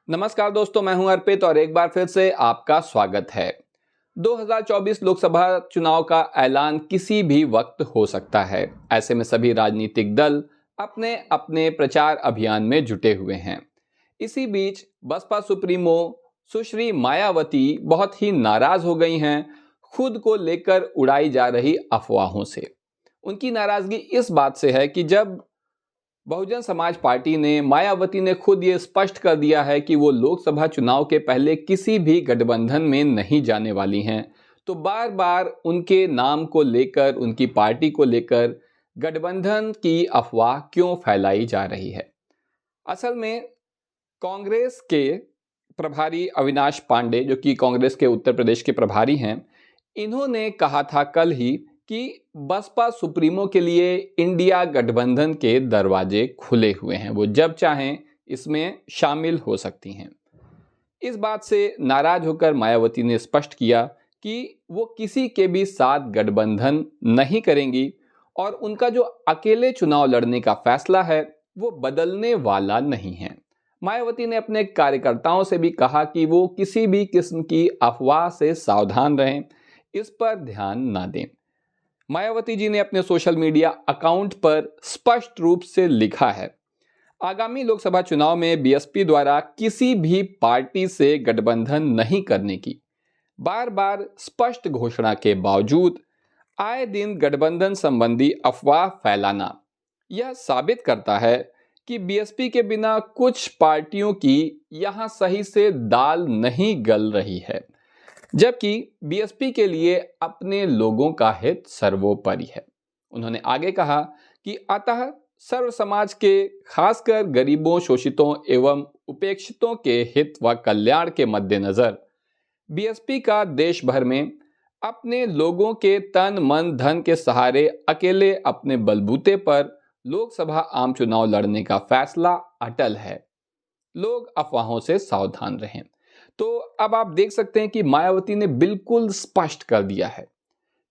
नमस्कार दोस्तों, मैं हूं अर्पित और एक बार फिर से आपका स्वागत है। 2024 लोकसभा चुनाव का ऐलान किसी भी वक्त हो सकता है। ऐसे में सभी राजनीतिक दल अपने अपने प्रचार अभियान में जुटे हुए हैं। इसी बीच बसपा सुप्रीमो सुश्री मायावती बहुत ही नाराज हो गई हैं खुद को लेकर उड़ाई जा रही अफवाहों से। उनकी नाराजगी इस बात से है कि जब बहुजन समाज पार्टी ने मायावती ने खुद ये स्पष्ट कर दिया है कि वो लोकसभा चुनाव के पहले किसी भी गठबंधन में नहीं जाने वाली हैं, तो बार बार उनके नाम को लेकर, उनकी पार्टी को लेकर गठबंधन की अफवाह क्यों फैलाई जा रही है। असल में कांग्रेस के प्रभारी अविनाश पांडे, जो कि कांग्रेस के उत्तर प्रदेश के प्रभारी हैं, इन्होंने कहा था कल ही कि बसपा सुप्रीमो के लिए इंडिया गठबंधन के दरवाजे खुले हुए हैं, वो जब चाहें इसमें शामिल हो सकती हैं। इस बात से नाराज होकर मायावती ने स्पष्ट किया कि वो किसी के भी साथ गठबंधन नहीं करेंगी और उनका जो अकेले चुनाव लड़ने का फैसला है वो बदलने वाला नहीं है। मायावती ने अपने कार्यकर्ताओं से भी कहा कि वो किसी भी किस्म की अफवाह से सावधान रहें, इस पर ध्यान ना दें। मायावती जी ने अपने सोशल मीडिया अकाउंट पर स्पष्ट रूप से लिखा है, आगामी लोकसभा चुनाव में बीएसपी द्वारा किसी भी पार्टी से गठबंधन नहीं करने की बार बार स्पष्ट घोषणा के बावजूद आए दिन गठबंधन संबंधी अफवाह फैलाना यह साबित करता है कि बीएसपी के बिना कुछ पार्टियों की यहां सही से दाल नहीं गल रही है, जबकि बीएसपी के लिए अपने लोगों का हित सर्वोपरि है। उन्होंने आगे कहा कि अतः सर्व समाज के, खासकर गरीबों, शोषितों एवं उपेक्षितों के हित व कल्याण के मद्देनजर बीएसपी का देश भर में अपने लोगों के तन मन धन के सहारे अकेले अपने बलबूते पर लोकसभा आम चुनाव लड़ने का फैसला अटल है। लोग अफवाहों से सावधान रहें। तो अब आप देख सकते हैं कि मायावती ने बिल्कुल स्पष्ट कर दिया है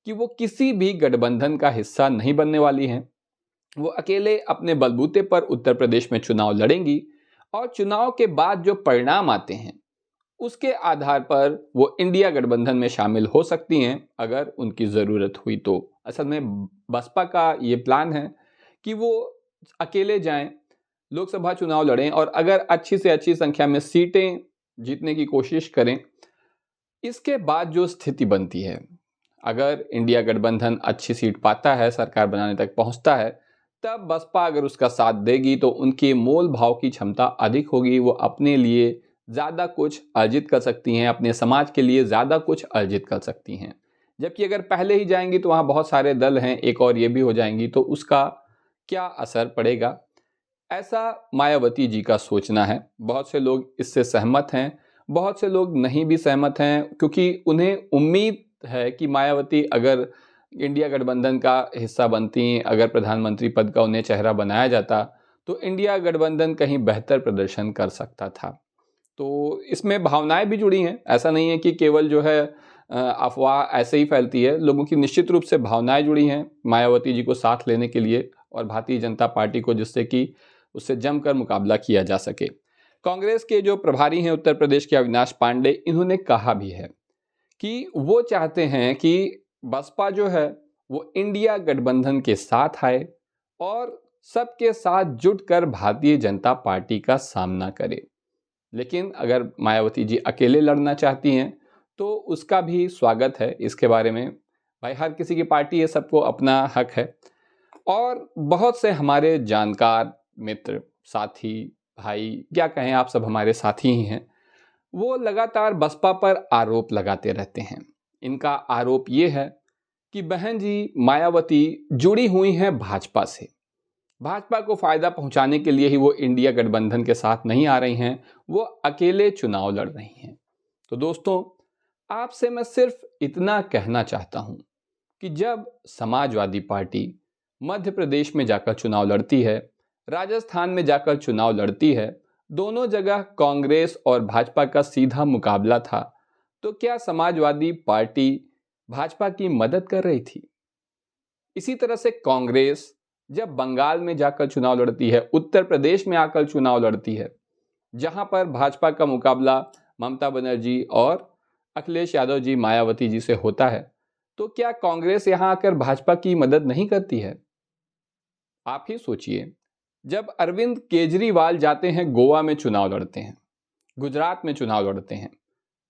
कि वो किसी भी गठबंधन का हिस्सा नहीं बनने वाली हैं। वो अकेले अपने बलबूते पर उत्तर प्रदेश में चुनाव लड़ेंगी और चुनाव के बाद जो परिणाम आते हैं उसके आधार पर वो इंडिया गठबंधन में शामिल हो सकती हैं अगर उनकी ज़रूरत हुई तो। असल में बसपा का ये प्लान है कि वो अकेले जाएं, लोकसभा चुनाव लड़ें और अगर अच्छी से अच्छी संख्या में सीटें जीतने की कोशिश करें। इसके बाद जो स्थिति बनती है, अगर इंडिया गठबंधन अच्छी सीट पाता है, सरकार बनाने तक पहुंचता है, तब बसपा अगर उसका साथ देगी तो उनके मोल भाव की क्षमता अधिक होगी। वो अपने लिए ज़्यादा कुछ अर्जित कर सकती हैं, अपने समाज के लिए ज़्यादा कुछ अर्जित कर सकती हैं। जबकि अगर पहले ही जाएंगी तो वहाँ बहुत सारे दल हैं, एक और ये भी हो जाएंगी, तो उसका क्या असर पड़ेगा, ऐसा मायावती जी का सोचना है। बहुत से लोग इससे सहमत हैं, बहुत से लोग नहीं भी सहमत हैं, क्योंकि उन्हें उम्मीद है कि मायावती अगर इंडिया गठबंधन का हिस्सा बनती, अगर प्रधानमंत्री पद का उन्हें चेहरा बनाया जाता तो इंडिया गठबंधन कहीं बेहतर प्रदर्शन कर सकता था। तो इसमें भावनाएं भी जुड़ी हैं, ऐसा नहीं है कि केवल जो है अफवाह ऐसे ही फैलती है। लोगों की निश्चित रूप से भावनाएं जुड़ी हैं मायावती जी को साथ लेने के लिए और भारतीय जनता पार्टी को, जिससे कि उससे जमकर मुकाबला किया जा सके। कांग्रेस के जो प्रभारी हैं उत्तर प्रदेश के अविनाश पांडे, इन्होंने कहा भी है कि वो चाहते हैं कि बसपा जो है वो इंडिया गठबंधन के साथ आए और सबके साथ जुटकर भारतीय जनता पार्टी का सामना करे। लेकिन अगर मायावती जी अकेले लड़ना चाहती हैं तो उसका भी स्वागत है। इसके बारे में भाई हर किसी की पार्टी है, सबको अपना हक है। और बहुत से हमारे जानकार मित्र, साथी, भाई, क्या कहें, आप सब हमारे साथी ही हैं, वो लगातार बसपा पर आरोप लगाते रहते हैं। इनका आरोप ये है कि बहन जी मायावती जुड़ी हुई हैं भाजपा से, भाजपा को फायदा पहुंचाने के लिए ही वो इंडिया गठबंधन के साथ नहीं आ रही हैं, वो अकेले चुनाव लड़ रही हैं। तो दोस्तों, आपसे मैं सिर्फ इतना कहना चाहता हूं कि जब समाजवादी पार्टी मध्य प्रदेश में जाकर चुनाव लड़ती है, राजस्थान में जाकर चुनाव लड़ती है, दोनों जगह कांग्रेस और भाजपा का सीधा मुकाबला था, तो क्या समाजवादी पार्टी भाजपा की मदद कर रही थी? इसी तरह से कांग्रेस जब बंगाल में जाकर चुनाव लड़ती है, उत्तर प्रदेश में आकर चुनाव लड़ती है, जहां पर भाजपा का मुकाबला ममता बनर्जी और अखिलेश यादव जी मायावती जी से होता है, तो क्या कांग्रेस यहां आकर भाजपा की मदद नहीं करती है? आप ही सोचिए, जब अरविंद केजरीवाल जाते हैं गोवा में चुनाव लड़ते हैं, गुजरात में चुनाव लड़ते हैं,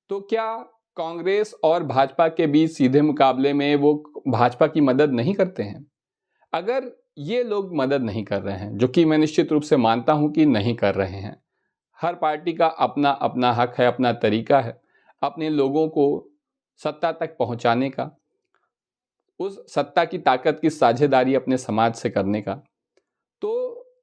तो क्या कांग्रेस और भाजपा के बीच सीधे मुकाबले में वो भाजपा की मदद नहीं करते हैं? अगर ये लोग मदद नहीं कर रहे हैं, जो कि मैं निश्चित रूप से मानता हूं कि नहीं कर रहे हैं, हर पार्टी का अपना अपना हक है, अपना तरीका है अपने लोगों को सत्ता तक पहुंचाने का, उस सत्ता की ताकत की साझेदारी अपने समाज से करने का। तो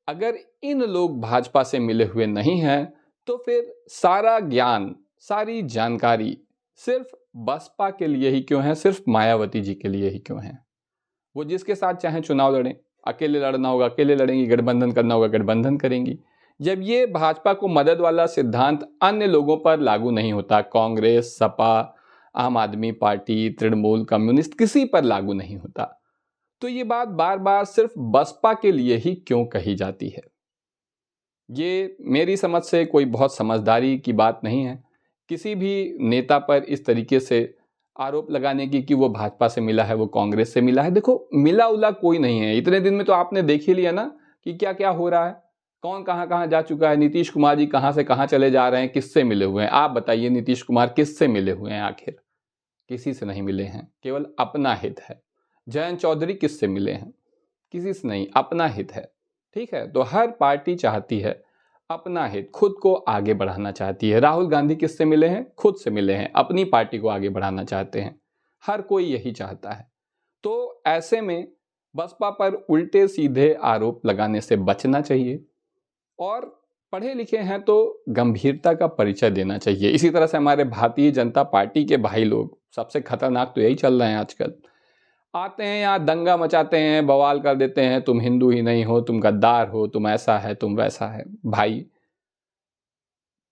अगर इन लोग भाजपा से मिले हुए नहीं हैं, तो फिर सारा ज्ञान, सारी जानकारी सिर्फ बसपा के लिए ही क्यों है, सिर्फ मायावती जी के लिए ही क्यों है? वो जिसके साथ चाहें चुनाव लड़ें, अकेले लड़ना होगा अकेले लड़ेंगी, गठबंधन करना होगा गठबंधन करेंगी। जब ये भाजपा को मदद वाला सिद्धांत अन्य लोगों पर लागू नहीं होता, कांग्रेस, सपा, आम आदमी पार्टी, तृणमूल, कम्युनिस्ट, किसी पर लागू नहीं होता, तो ये बात बार बार सिर्फ बसपा के लिए ही क्यों कही जाती है? ये मेरी समझ से कोई बहुत समझदारी की बात नहीं है किसी भी नेता पर इस तरीके से आरोप लगाने की कि वो भाजपा से मिला है, वो कांग्रेस से मिला है। देखो, मिला उला कोई नहीं है। इतने दिन में तो आपने देख ही लिया ना कि क्या क्या हो रहा है, कौन कहां कहां जा चुका है, नीतीश कुमार जी कहां से कहां चले जा रहे हैं, किससे मिले हुए हैं। आप बताइए, नीतीश कुमार किससे मिले हुए हैं? आखिर किसी से नहीं मिले हैं, केवल अपना हित है। जयंत चौधरी किससे मिले हैं? किसी से नहीं, अपना हित है। ठीक है, तो हर पार्टी चाहती है अपना हित, खुद को आगे बढ़ाना चाहती है। राहुल गांधी किससे मिले हैं? खुद से मिले हैं, अपनी पार्टी को आगे बढ़ाना चाहते हैं। हर कोई यही चाहता है। तो ऐसे में बसपा पर उल्टे सीधे आरोप लगाने से बचना चाहिए और पढ़े लिखे हैं तो गंभीरता का परिचय देना चाहिए। इसी तरह से हमारे भारतीय जनता पार्टी के भाई लोग, सबसे खतरनाक तो यही चल रहे हैं आजकल, आते हैं यहाँ दंगा मचाते हैं, बवाल कर देते हैं, तुम हिंदू ही नहीं हो, तुम गद्दार हो, तुम ऐसा है, तुम वैसा है। भाई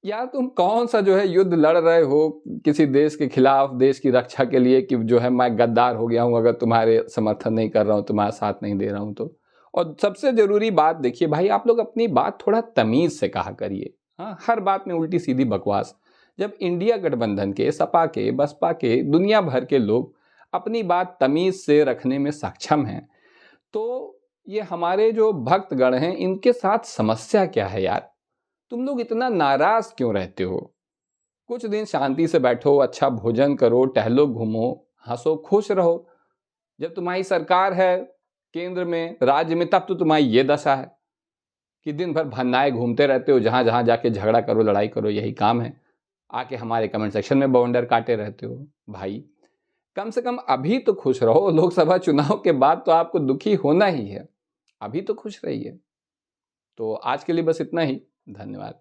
यार, तुम कौन सा जो है युद्ध लड़ रहे हो किसी देश के खिलाफ, देश की रक्षा के लिए, कि जो है मैं गद्दार हो गया हूं अगर तुम्हारे समर्थन नहीं कर रहा हूं, तुम्हारा साथ नहीं दे रहा हूं तो। और सबसे जरूरी बात देखिए भाई, आप लोग अपनी बात थोड़ा तमीज से कहा करिए। हाँ, हर बात में उल्टी सीधी बकवास। जब इंडिया गठबंधन के, सपा के, बसपा के, दुनिया भर के लोग अपनी बात तमीज से रखने में सक्षम हैं, तो ये हमारे जो भक्तगण हैं, इनके साथ समस्या क्या है यार? तुम लोग इतना नाराज क्यों रहते हो? कुछ दिन शांति से बैठो, अच्छा भोजन करो, टहलो, घूमो, हंसो, खुश रहो। जब तुम्हारी सरकार है केंद्र में, राज्य में, तब तो तुम्हारी ये दशा है कि दिन भर भन्नाए घूमते रहते हो, जहां जहां जाके झगड़ा करो, लड़ाई करो, यही काम है। आके हमारे कमेंट सेक्शन में बवंडर काटे रहते हो। भाई, कम से कम अभी तो खुश रहो। लोकसभा चुनाव के बाद तो आपको दुखी होना ही है, अभी तो खुश रहिए। तो आज के लिए बस इतना ही। धन्यवाद।